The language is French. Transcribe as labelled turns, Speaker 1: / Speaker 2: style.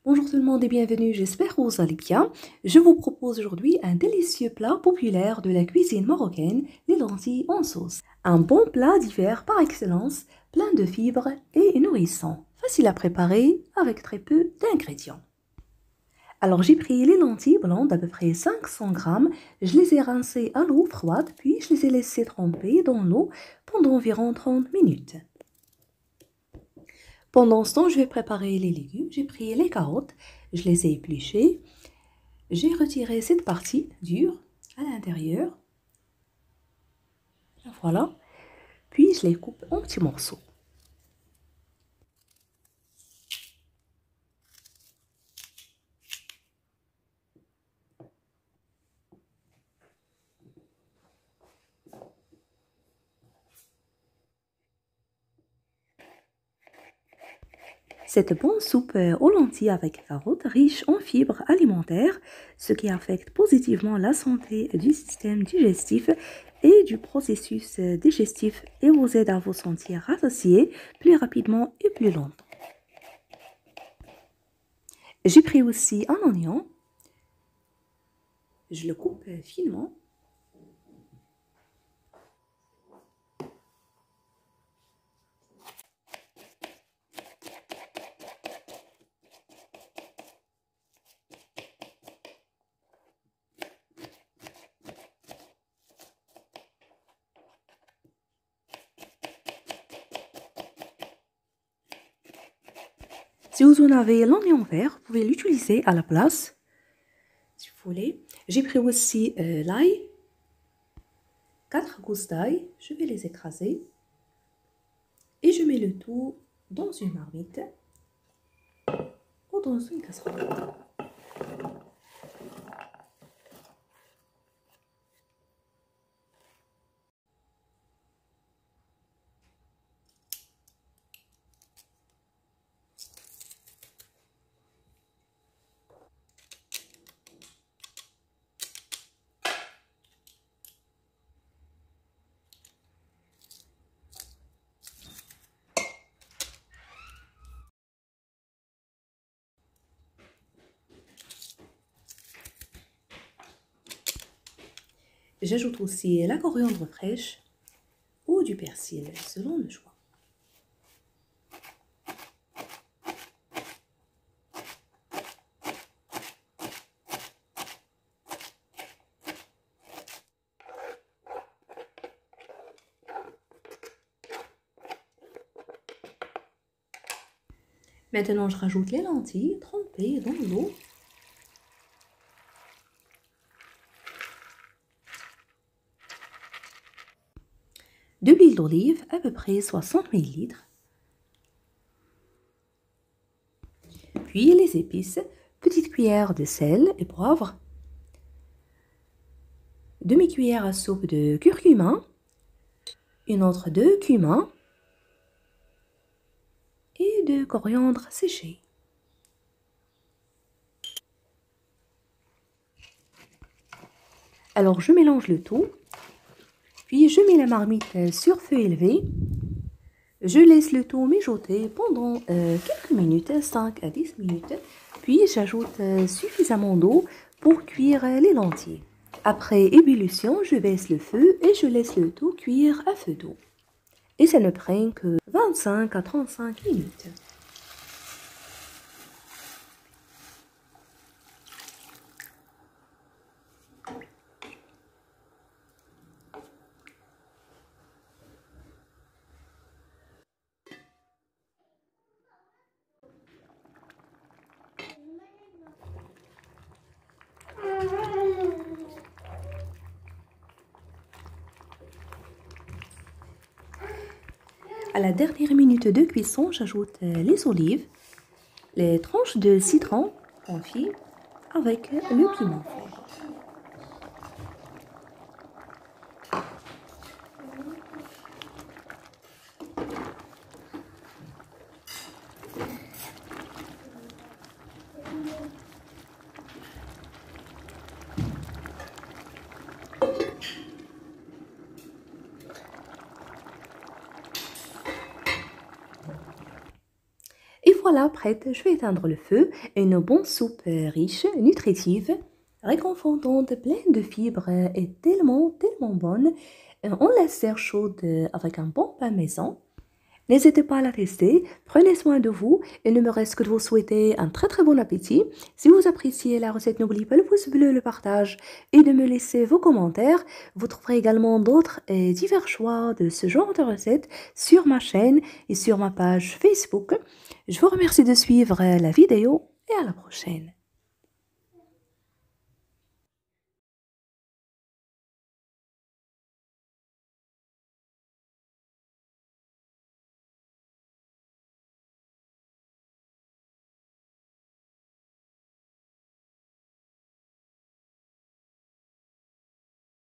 Speaker 1: Bonjour tout le monde et bienvenue, j'espère que vous allez bien. Je vous propose aujourd'hui un délicieux plat populaire de la cuisine marocaine, les lentilles en sauce. Un bon plat d'hiver par excellence, plein de fibres et nourrissant. Facile à préparer avec très peu d'ingrédients. Alors j'ai pris les lentilles blancs d'à peu près 500 grammes, je les ai rincées à l'eau froide, puis je les ai laissées tremper dans l'eau pendant environ 30 minutes. Pendant ce temps, je vais préparer les légumes. J'ai pris les carottes, je les ai épluchées. J'ai retiré cette partie dure à l'intérieur. Voilà. Puis je les coupe en petits morceaux. Cette bonne soupe aux lentilles avec carottes, riche en fibres alimentaires, ce qui affecte positivement la santé du système digestif et du processus digestif et vous aide à vous sentir rassasié plus rapidement et plus longtemps. J'ai pris aussi un oignon, je le coupe finement. Si vous en avez l'oignon vert, vous pouvez l'utiliser à la place, si vous voulez. J'ai pris aussi l'ail, 4 gousses d'ail, je vais les écraser. Et je mets le tout dans une marmite ou dans une casserole. J'ajoute aussi la coriandre fraîche ou du persil, selon le choix. Maintenant, je rajoute les lentilles trempées dans l'eau. De l'huile d'olive, à peu près 60 ml. Puis les épices, petite cuillère de sel et poivre, demi-cuillère à soupe de curcuma, une autre de cumin et de coriandre séché. Alors je mélange le tout, puis je mets la marmite sur feu élevé. Je laisse le tout mijoter pendant quelques minutes, 5 à 10 minutes, puis j'ajoute suffisamment d'eau pour cuire les lentilles. Après ébullition, je baisse le feu et je laisse le tout cuire à feu doux. Et ça ne prend que 25 à 35 minutes. À la dernière minute de cuisson, j'ajoute les olives, les tranches de citron confit avec le piment. Voilà, prête, je vais éteindre le feu. Une bonne soupe riche, nutritive, réconfortante, pleine de fibres et tellement, tellement bonne. On la sert chaude avec un bon pain maison. N'hésitez pas à la tester, prenez soin de vous. Il ne me reste que de vous souhaiter un très très bon appétit. Si vous appréciez la recette, n'oubliez pas le pouce bleu, le partage et de me laisser vos commentaires. Vous trouverez également d'autres et divers choix de ce genre de recettes sur ma chaîne et sur ma page Facebook. Je vous remercie de suivre la vidéo et à la prochaine.